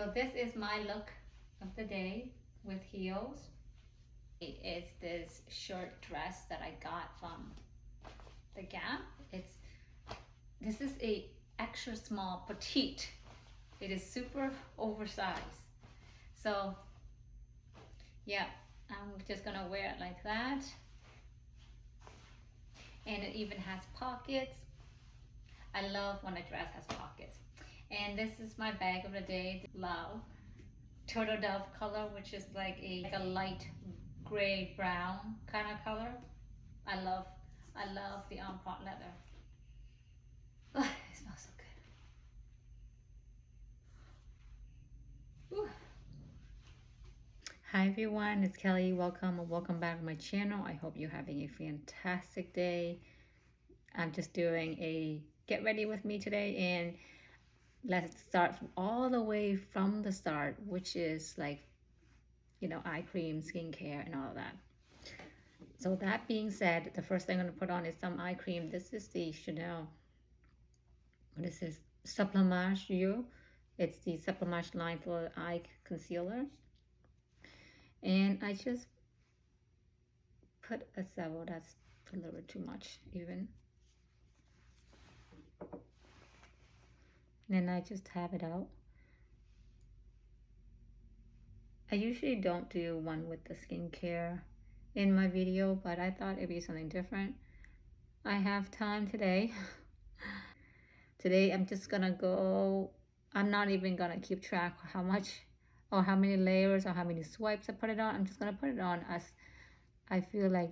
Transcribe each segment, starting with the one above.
So this is my look of the day with heels. It's this short dress that I got from the Gap. This is a extra small petite. It is super oversized. So yeah, I'm just gonna wear it like that. And it even has pockets. I love when a dress has pockets. And this is my bag of the day, Love Turtle Dove color, which is like a light gray brown kind of color. I love the Empreinte leather. Oh, it smells so good. Ooh. Hi everyone, it's Kelly. Welcome back to my channel. I hope you're having a fantastic day. I'm just doing a get ready with me today, and let's start all the way from the start, which is like, eye cream, skincare, and all of that. So that being said, the first thing I'm going to put on is some eye cream. This is the Chanel, what is this? Supplemage You. It's the Supplemage line for eye concealer. And I just put a several, that's a little bit too much even. And then I just tap it out. I usually don't do one with the skincare in my video, but I thought it'd be something different. I have time today. Today I'm just gonna go, I'm not even gonna keep track how much or how many layers or how many swipes I put it on. I'm just gonna put it on as I feel like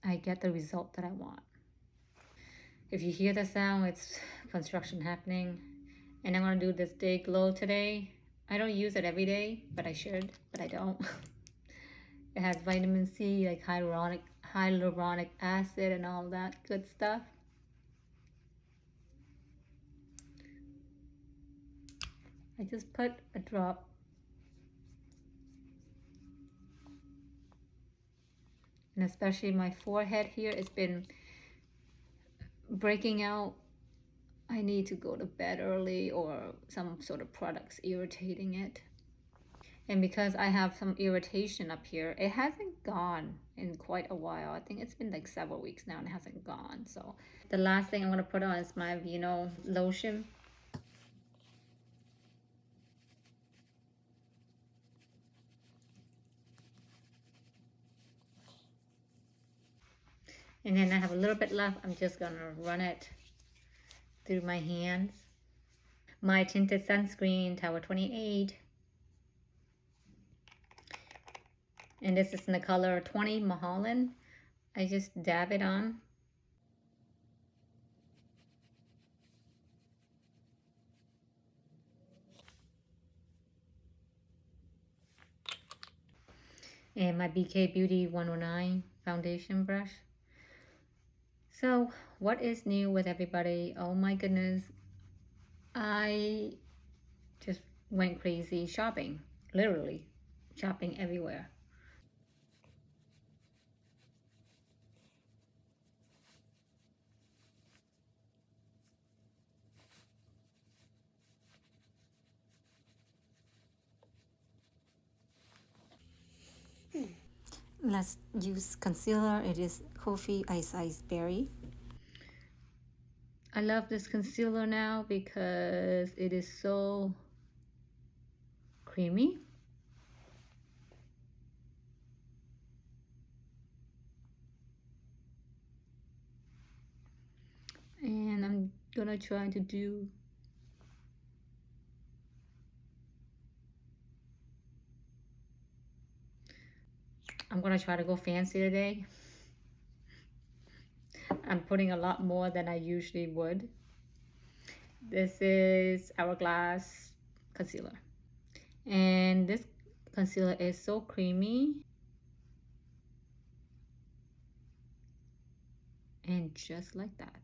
I get the result that I want. If you hear the sound, it's construction happening. And I'm gonna do this Day Glow today. I don't use it every day, but I should, but I don't. It has vitamin C, like hyaluronic acid and all that good stuff. I just put a drop. And especially my forehead here, it's been breaking out. I need to go to bed early, or some sort of products irritating it. And because I have some irritation up here, it hasn't gone in quite a while. I think it's been like several weeks now and it hasn't gone. So the last thing I'm going to put on is my Vino lotion. And then I have a little bit left. I'm just going to run it through my hands. My tinted sunscreen, Tower 28. And this is in the color 20 Mulholland. I just dab it on. And my BK Beauty 109 foundation brush. So what is new with everybody? Oh my goodness. I just went crazy shopping, literally shopping everywhere. Let's use concealer. It is Coffee Ice Berry. I love this concealer now because it is so creamy. And I'm gonna try to do go fancy today. I'm putting a lot more than I usually would. This is Hourglass concealer. And this concealer is so creamy. And just like that.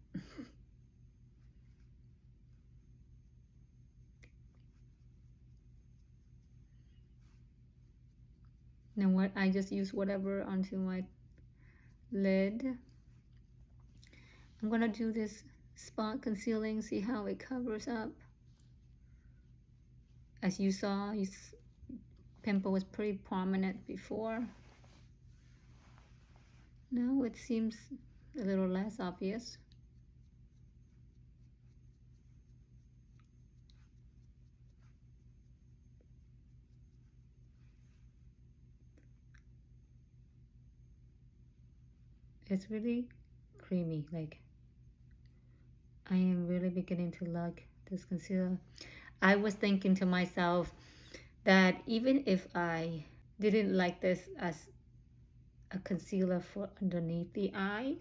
Now what, I just use whatever onto my lid. I'm gonna do this spot concealing, see how it covers up. As you saw, pimple was pretty prominent before. Now it seems a little less obvious. It's really creamy. Like, I am really beginning to like this concealer. I was thinking to myself that even if I didn't like this as a concealer for underneath the eyes,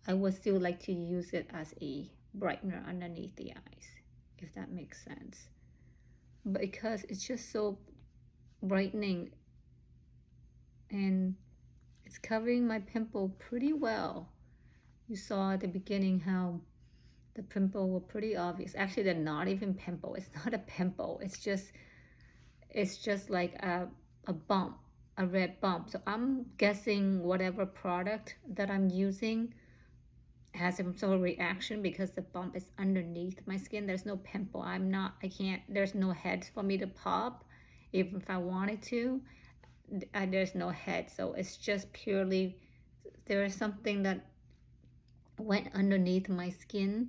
I would still like to use it as a brightener underneath the eyes, if that makes sense. Because it's just so brightening and it's covering my pimple pretty well. You saw at the beginning how the pimple were pretty obvious. Actually, they're not even pimple. It's not a pimple. It's just like a bump, a red bump. So I'm guessing whatever product that I'm using has some sort of reaction because the bump is underneath my skin. There's no pimple. There's no heads for me to pop, even if I wanted to. There's no head. So it's just purely, there is something that went underneath my skin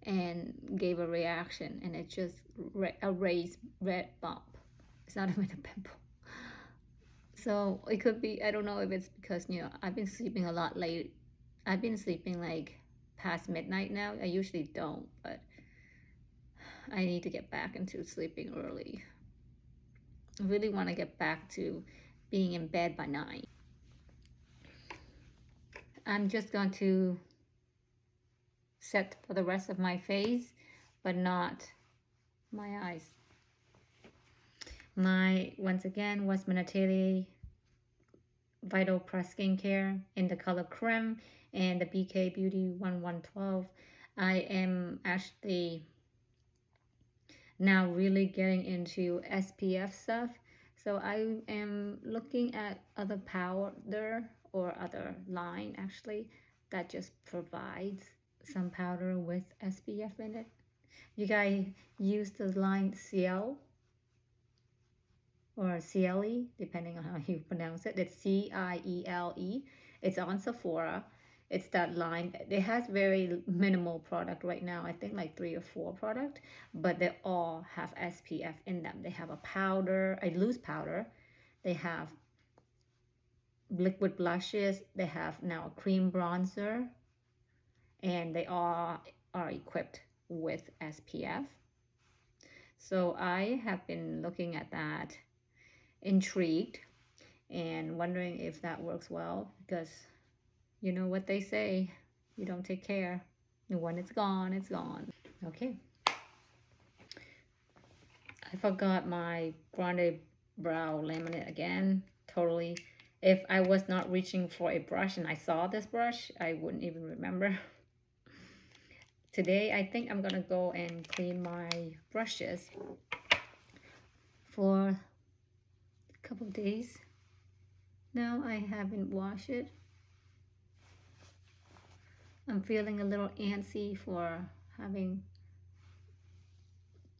and gave a reaction, and it just a raised red bump. It's not even a pimple. So it could be, I don't know if it's because, I've been sleeping a lot late. I've been sleeping like past midnight now. I usually don't, but I need to get back into sleeping early. I really want to get back to being in bed by 9. I'm just going to set for the rest of my face, but not my eyes. Once again, was Atelier Vital Press Skincare in the color Creme and the BK Beauty 1112. I am actually now really getting into SPF stuff. So I am looking at other powder or other line actually that just provides some powder with SPF in it. You guys use the line CL or CLE, depending on how you pronounce it. It's CIELE. It's on Sephora. It's that line. It has very minimal product right now. I think like 3 or 4 product, but they all have SPF in them. They have a powder, a loose powder. They have liquid blushes. They have now a cream bronzer, and they all are equipped with SPF. So I have been looking at that, intrigued, and wondering if that works well, because you know what they say, you don't take care, and when it's gone, it's gone. Okay, I forgot my Grande Brow Laminate again, totally. If I was not reaching for a brush and I saw this brush, I wouldn't even remember. Today, I think I'm gonna go and clean my brushes for a couple of days. Now I haven't washed it. I'm feeling a little antsy for having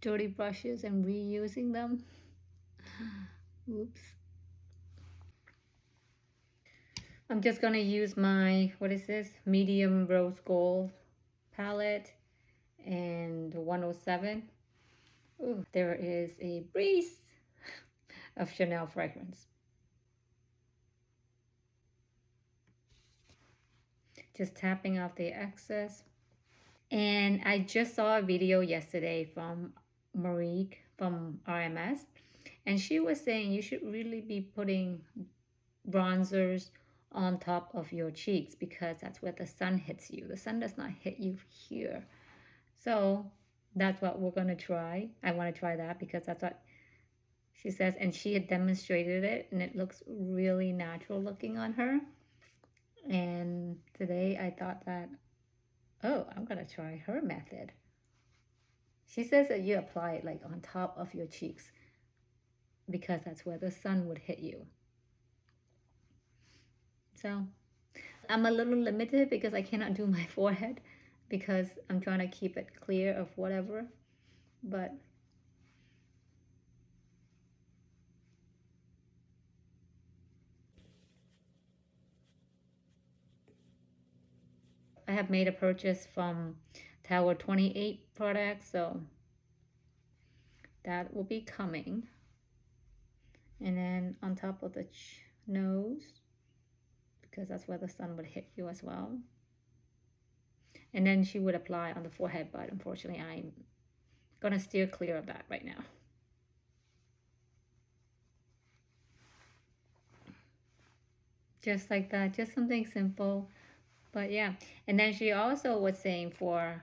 dirty brushes and reusing them. Oops. I'm just gonna use my, what is this? Medium Rose Gold palette and 107. Ooh, there is a breeze of Chanel fragrance. Just tapping off the excess. And I just saw a video yesterday from Marique from RMS, and she was saying you should really be putting bronzers on top of your cheeks because that's where the sun hits you. The sun does not hit you here. So that's what we're going to try. I want to try that because that's what she says, and she had demonstrated it, and it looks really natural looking on her. And today I thought that, oh, I'm going to try her method. She says that you apply it like on top of your cheeks because that's where the sun would hit you. So I'm a little limited because I cannot do my forehead because I'm trying to keep it clear of whatever. But I have made a purchase from Tower 28 products, so that will be coming. And then on top of the nose, because that's where the sun would hit you as well. And then she would apply on the forehead, but unfortunately I'm gonna steer clear of that right now. Just like that, just something simple. But yeah, and then she also was saying for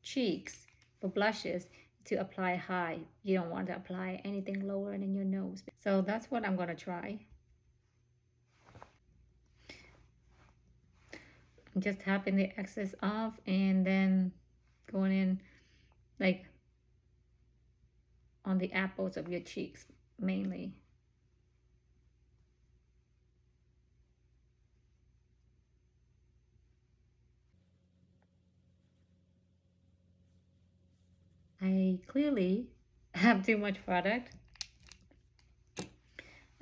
cheeks, for blushes, to apply high. You don't want to apply anything lower than your nose. So that's what I'm gonna try. I'm just tapping the excess off and then going in like on the apples of your cheeks mainly. I clearly have too much product.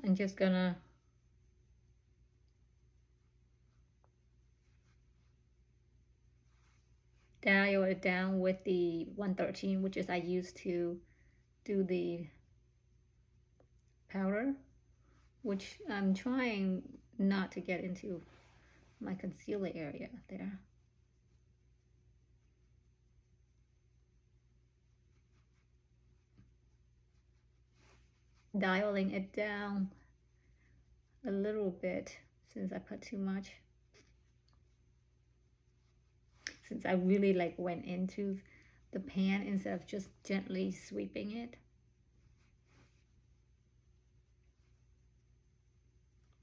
I'm just gonna dial it down with the 113, which is I used to do the powder, which I'm trying not to get into my concealer area there. Dialing it down a little bit since I put too much. Since I really like went into the pan instead of just gently sweeping it.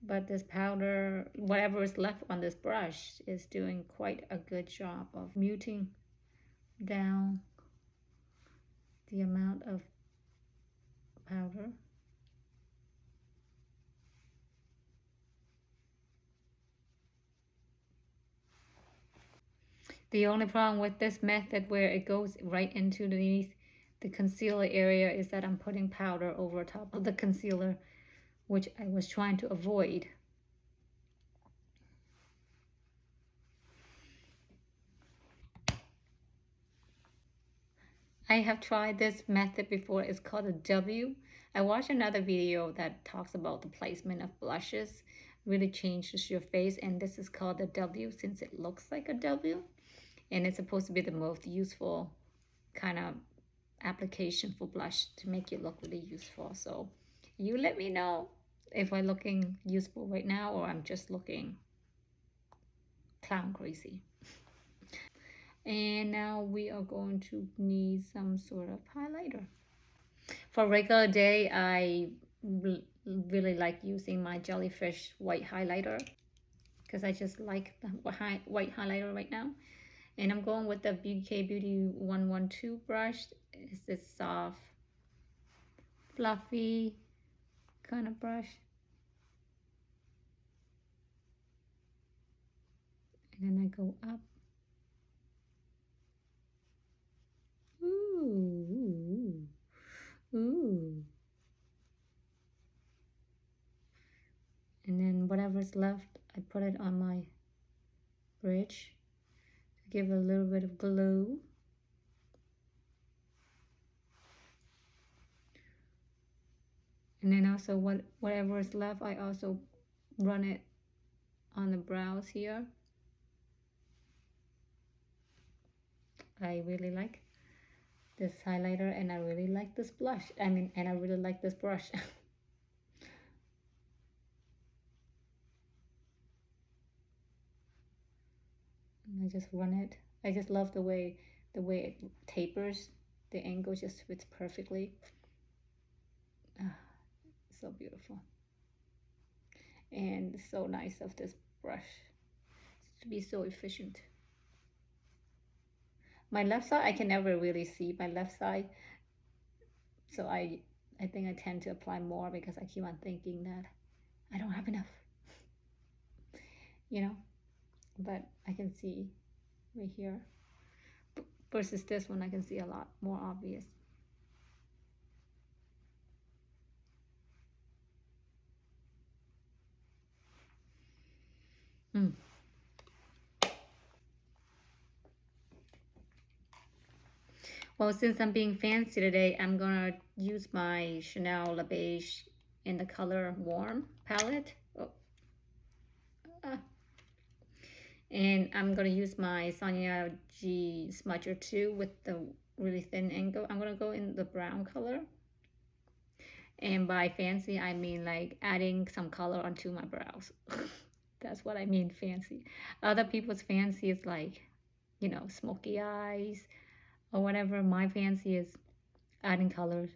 But this powder, whatever is left on this brush, is doing quite a good job of muting down the amount of powder. The only problem with this method where it goes right into underneath the concealer area is that I'm putting powder over top of the concealer, which I was trying to avoid. I have tried this method before. It's called a W. I watched another video that talks about the placement of blushes really changes your face, and this is called a W since it looks like a W, and it's supposed to be the most useful kind of application for blush to make it look really useful. So you let me know if I'm looking useful right now or I'm just looking clown crazy. And now we are going to need some sort of highlighter. For regular day, I really like using my Jellyfish white highlighter because I just like the white highlighter right now. And I'm going with the BK Beauty 112 brush. It's this soft, fluffy kind of brush. And then I go up. Ooh, ooh. And then whatever's left, I put it on my bridge to give a little bit of glow. And then also whatever is left, I also run it on the brows here. I really like this highlighter and I really like this blush. And I really like this brush. And I just run it. I just love the way it tapers. The angle just fits perfectly. So beautiful. And so nice of this brush to be so efficient. My left side, I can never really see my left side. So I think I tend to apply more because I keep on thinking that I don't have enough. You know? But I can see right here. Versus this one, I can see a lot more obvious. Well, since I'm being fancy today, I'm gonna use my Chanel La Beige in the color Warm palette. Oh, and I'm gonna use my Sonia G Smudger 2 with the really thin angle. I'm gonna go in the brown color. And by fancy, I mean like adding some color onto my brows. That's what I mean fancy. Other people's fancy is like, you know, smoky eyes or whatever. My fancy is adding colors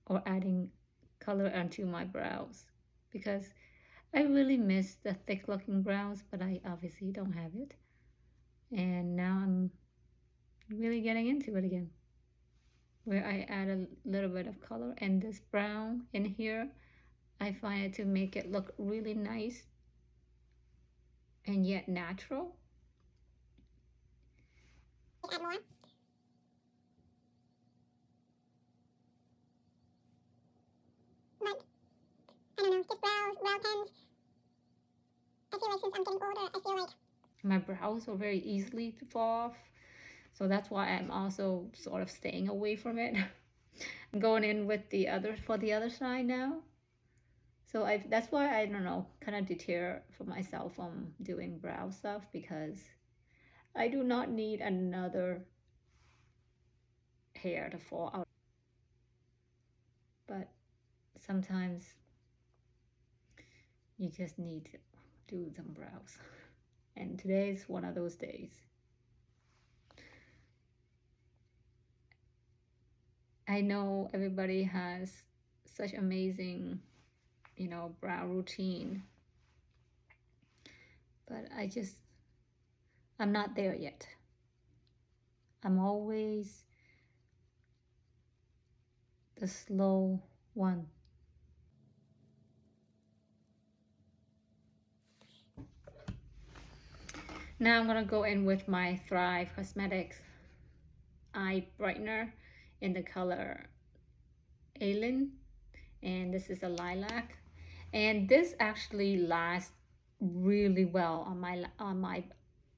or adding color onto my brows because I really miss the thick looking brows, but I obviously don't have it. And now I'm really getting into it again, where I add a little bit of color, and this brown in here, I find it to make it look really nice and yet natural. Add more. But I don't know, just brow pens. I feel like since I'm getting older, I feel like my brows are very easily to fall off. So that's why I'm also sort of staying away from it. I'm going in with the other for the other side now. So that's why I don't know, kind of deter for myself from doing brow stuff, because I do not need another hair to fall out. But sometimes you just need to do some brows. And today's one of those days. I know everybody has such amazing, you know, brow routine, but I'm not there yet. I'm always the slow one. Now I'm gonna go in with my Thrive Causemetics eye brightener in the color Alien, and this is a lilac, and this actually lasts really well on my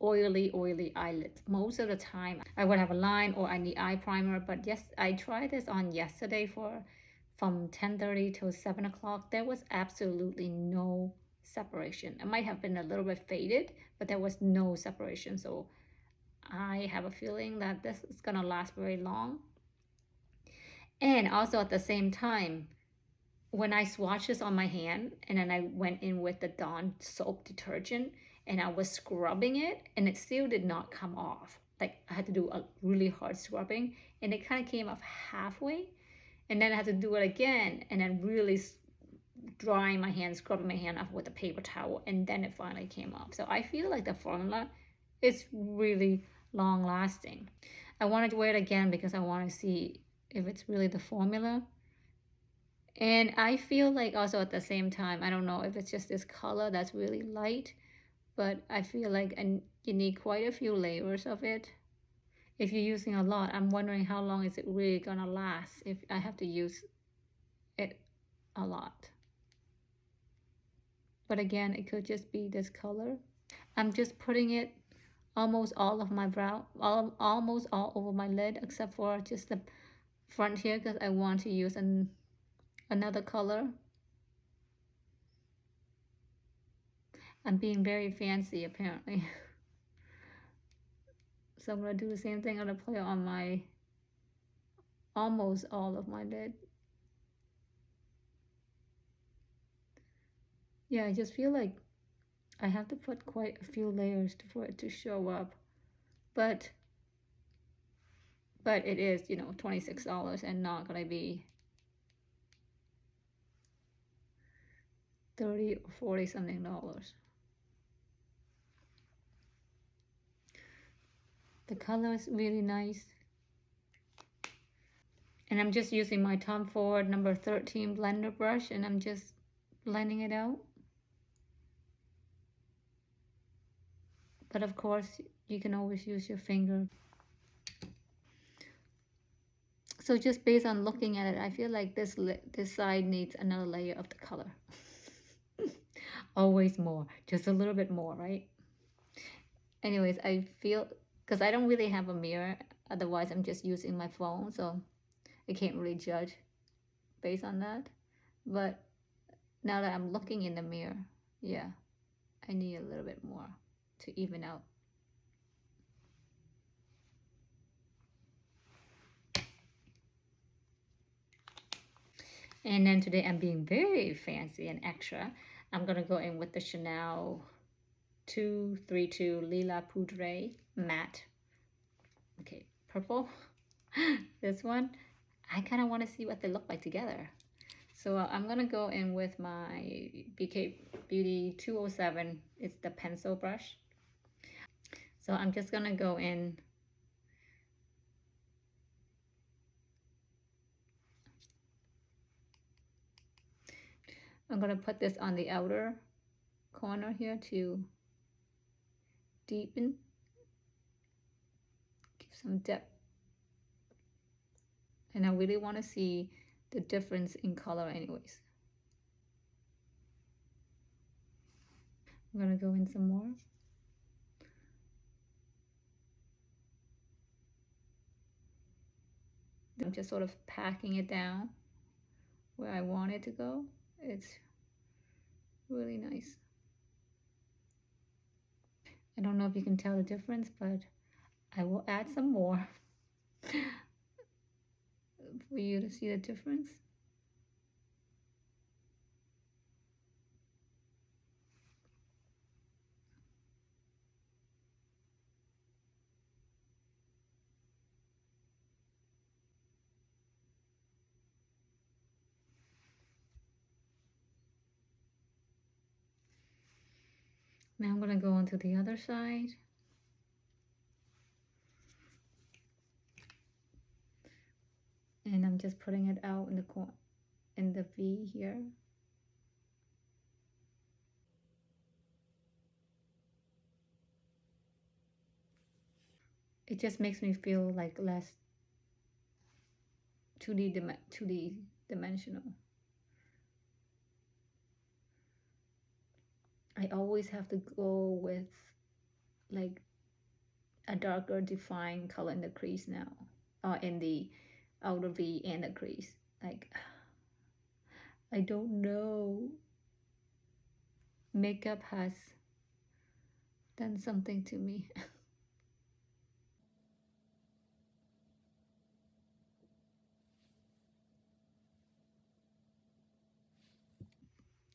oily eyelids. Most of the time I would have a line or I need eye primer, but yes, I tried this on yesterday from 10:30 till 7 o'clock. There was absolutely no separation. It might have been a little bit faded, but there was no separation. So I have a feeling that this is gonna last very long. And also at the same time, when I swatched this on my hand and then I went in with the Dawn soap detergent and I was scrubbing it, and it still did not come off. Like I had to do a really hard scrubbing and it kind of came off halfway, and then I had to do it again and then really drying my hand, scrubbing my hand off with a paper towel, and then it finally came off. So I feel like the formula is really long lasting. I wanted to wear it again because I want to see if it's really the formula. And I feel like also at the same time, I don't know if it's just this color that's really light, but I feel like you need quite a few layers of it. If you're using a lot, I'm wondering how long is it really gonna last if I have to use it a lot. But again, it could just be this color. I'm just putting it almost all of my brow, almost all over my lid, except for just the front here, because I want to use another color. I'm being very fancy apparently. So I'm gonna do the same thing. I'm gonna play on my almost all of my lid. Yeah, I just feel like I have to put quite a few layers for it to show up, but it is, you know, $26 and not gonna be 30 or 40 something dollars. The color is really nice. And I'm just using my Tom Ford number 13 blender brush, and I'm just blending it out. But of course, you can always use your finger. So just based on looking at it, I feel like this side needs another layer of the color. Always more, just a little bit more, right? Anyways, I feel, because I don't really have a mirror Otherwise, I'm just using my phone, so I can't really judge based on that. But now that I'm looking in the mirror, yeah, I need a little bit more to even out. And then today I'm being very fancy and extra. I'm gonna go in with the Chanel 232 Lilas Poudre matte. Okay, purple. This one, I kind of want to see what they look like together. So I'm gonna go in with my BK Beauty 207. It's the pencil brush. So I'm just gonna go in. I'm gonna put this on the outer corner here to deepen, give some depth. And I really want to see the difference in color anyways. I'm gonna go in some more. I'm just sort of packing it down where I want it to go. It's really nice. I don't know if you can tell the difference, but I will add some more for you to see the difference. Now I'm going to go on to the other side. And I'm just putting it out in the V here. It just makes me feel like less 2D dimensional. I always have to go with like a darker defined color in the crease now, or in the outer V and the crease. Like, I don't know. Makeup has done something to me.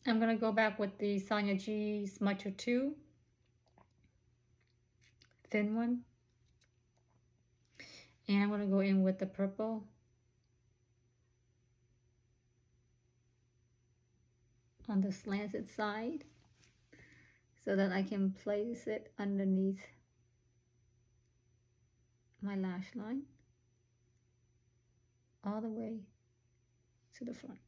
I'm gonna go back with the Sonia G Smudger 2, thin one. And I'm gonna go in with the purple. On the slanted side, so that I can place it underneath my lash line all the way to the front.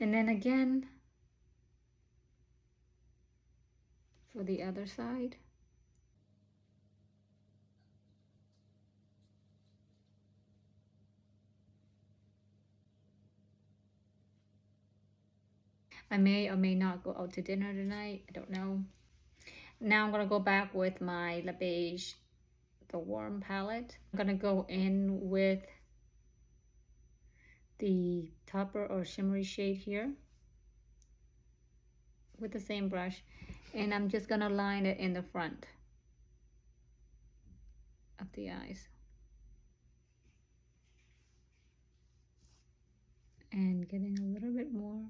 And then again for the other side. I may or may not go out to dinner tonight. I don't know. Now I'm going to go back with my La Beige, the warm palette. I'm going to go in with the topper or shimmery shade here with the same brush. And I'm just going to line it in the front of the eyes. And getting a little bit more.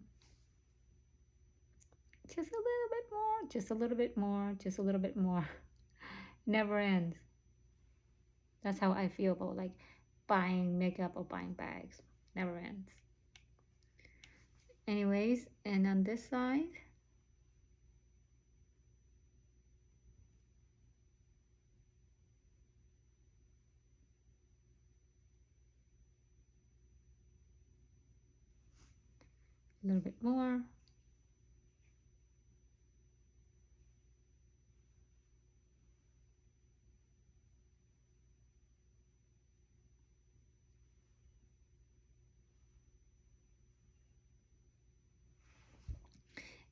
Just a little bit more, just a little bit more, just a little bit more. Never ends. That's how I feel about like buying makeup or buying bags. Never ends. Anyways, and on this side, a little bit more.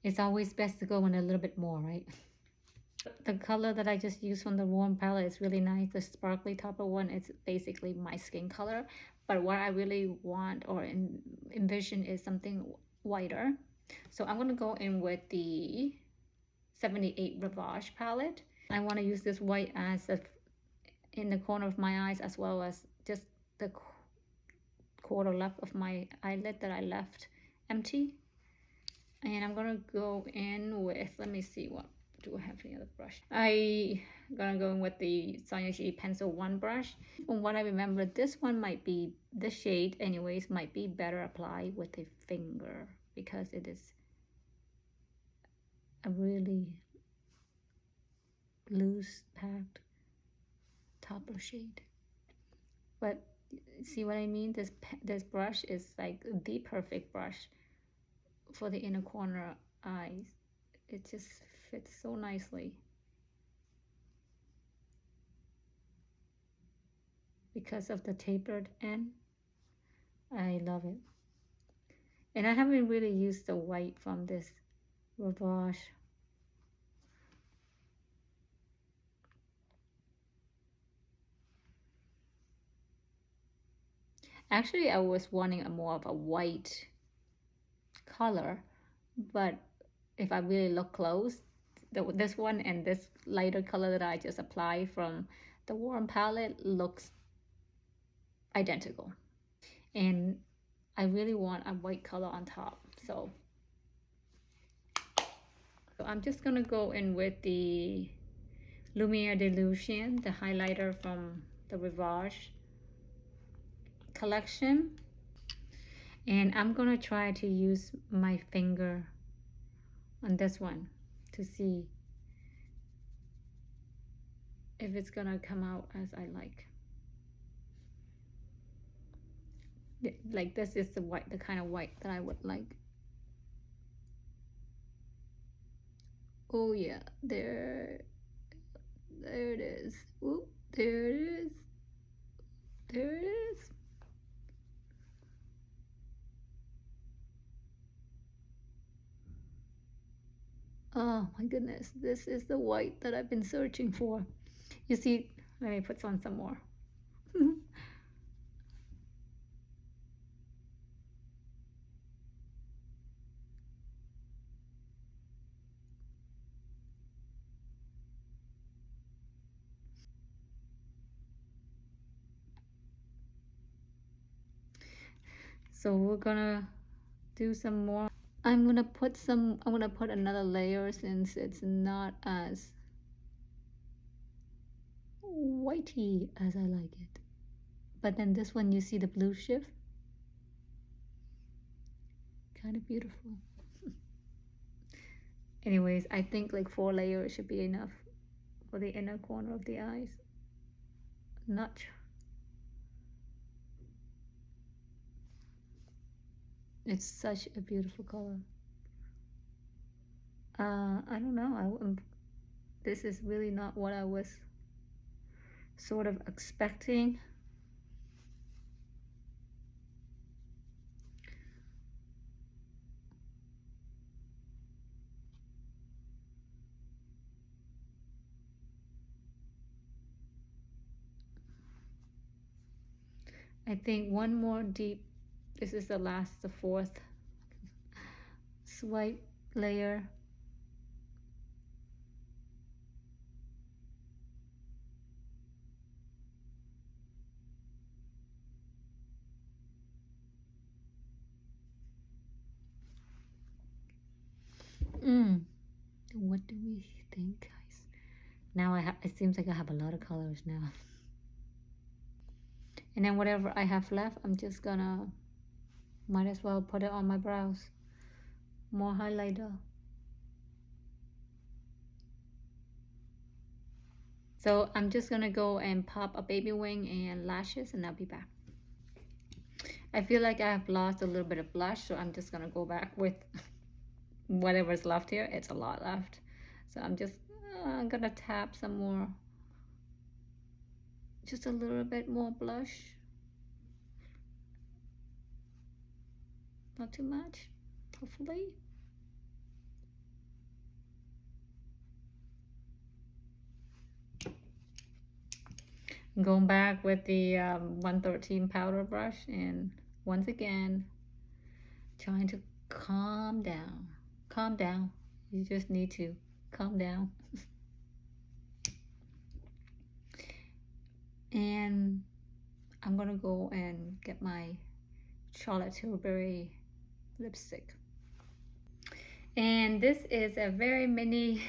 It's always best to go in a little bit more, right? The color that I just used from the warm palette is really nice. The sparkly topper one is basically my skin color. But what I really want or envision is something whiter. So I'm going to go in with the 78 Rivage palette. I want to use this white as in the corner of my eyes, as well as just the quarter left of my eyelid that I left empty. And I'm gonna go in with, let me see, what do I have any other brush? I gonna go in with the Sonia G Pencil 1 brush. From what I remember, this one might be, this shade anyways, might be better applied with a finger because it is a really loose packed topper shade. But see what I mean? This brush is like the perfect brush for the inner corner eyes. It just fits so nicely because of the tapered end. I love it. And I haven't really used the white from this Rivage. Actually, I was wanting a more of a white color, but if I really look close, this one and this lighter color that I just applied from the warm palette looks identical. And I really want a white color on top, so I'm just gonna go in with the Lumiere Delusion, the highlighter from the Rivage collection. And I'm gonna try to use my finger on this one to see if it's gonna come out as I like. Like this is the white, the kind of white that I would like. Oh yeah, there it is. Oop, there it is. There it is. Oh my goodness, this is the white that I've been searching for. You see, let me put on some more. So we're gonna do some more. I'm gonna put another layer since it's not as whitey as I like it. But then this one, you see the blue shift? Kind of beautiful. Anyways, I think like 4 layers should be enough for the inner corner of the eyes. Not It's such a beautiful color. I don't know. This is really not what I was sort of expecting. I think one more deep, this is the last, the 4th swipe layer. What do we think, guys? Now it seems like I have a lot of colors now. And then whatever I have left, I'm just gonna, might as well put it on my brows. More highlighter. So I'm just gonna go and pop a baby wing and lashes, and I'll be back. I feel like I have lost a little bit of blush, so I'm just gonna go back with whatever's left here. It's a lot left. So I'm just gonna tap some more, just a little bit more blush. Not too much, hopefully. Going back with the 113 powder brush, and once again trying to calm down. Calm down. You just need to calm down. And I'm gonna go and get my Charlotte Tilbury lipstick. And this is a very mini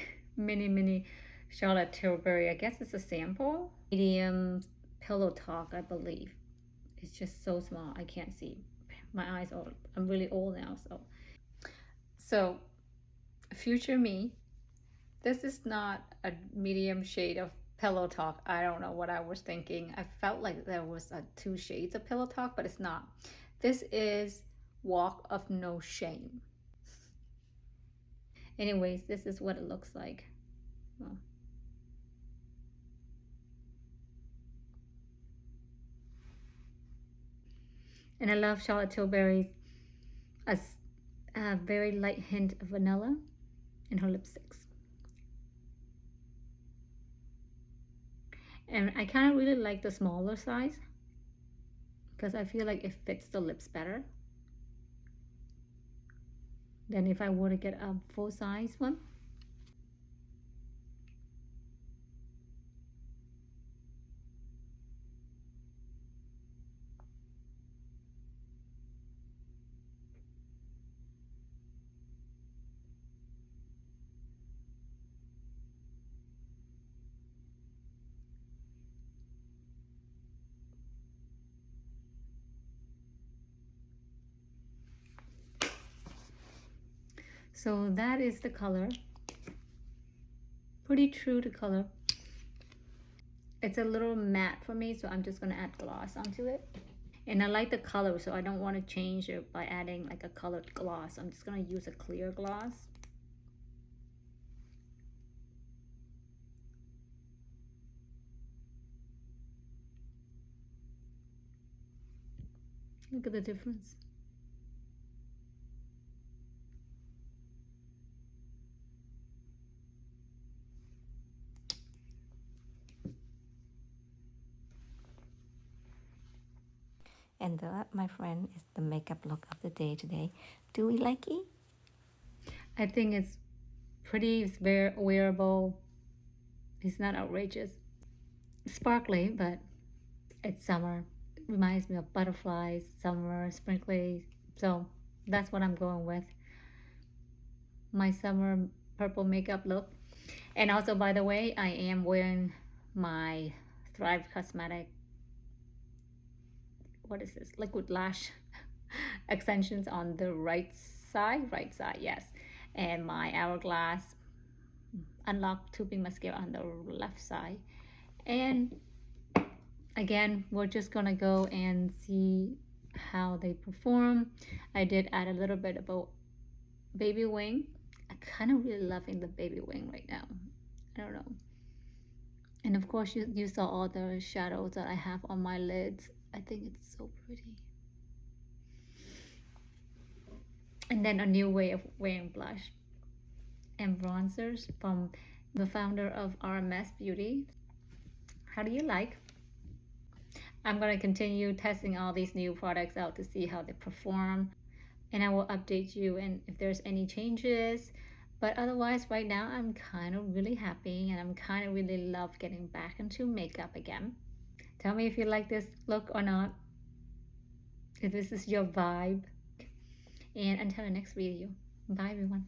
Charlotte Tilbury. I guess it's a sample. Medium pillow talk, I believe. It's just so small, I can't see. My eyes are, I'm really old now, so future me, this is not a medium shade of pillow talk. I don't know what I was thinking. I felt like there was 2 shades of pillow talk, but it's not. This is Walk of No Shame. Anyways, this is what it looks like. Well, and I love Charlotte Tilbury's a very light hint of vanilla in her lipsticks. And I kind of really like the smaller size because I feel like it fits the lips better than if I were to get a full size one. So that is the color. Pretty true to color. It's a little matte for me, so I'm just gonna add gloss onto it. And I like the color, so I don't want to change it by adding like a colored gloss. I'm just gonna use a clear gloss. Look at the difference. And that, my friend, is the makeup look of the day today. Do we like it? I think it's pretty, it's very wearable. It's not outrageous. Sparkly, but it's summer. It reminds me of butterflies, summer, sprinkly. So that's what I'm going with. My summer purple makeup look. And also, by the way, I am wearing my Thrive Cosmetic, what is this, liquid lash extensions on the right side, yes, and my Hourglass Unlock Tubing Mascara on the left side. And again, we're just gonna go and see how they perform. I did add a little bit about baby wing. I kind of really loving the baby wing right now. I don't know. And of course, you saw all the shadows that I have on my lids. I think it's so pretty. And then a new way of wearing blush and bronzers from the founder of RMS Beauty. How do you like? I'm going to continue testing all these new products out to see how they perform. And I will update you and if there's any changes. But otherwise, right now, I'm kind of really happy and I'm kind of really love getting back into makeup again. Tell me if you like this look or not, if this is your vibe. And until the next video, bye everyone.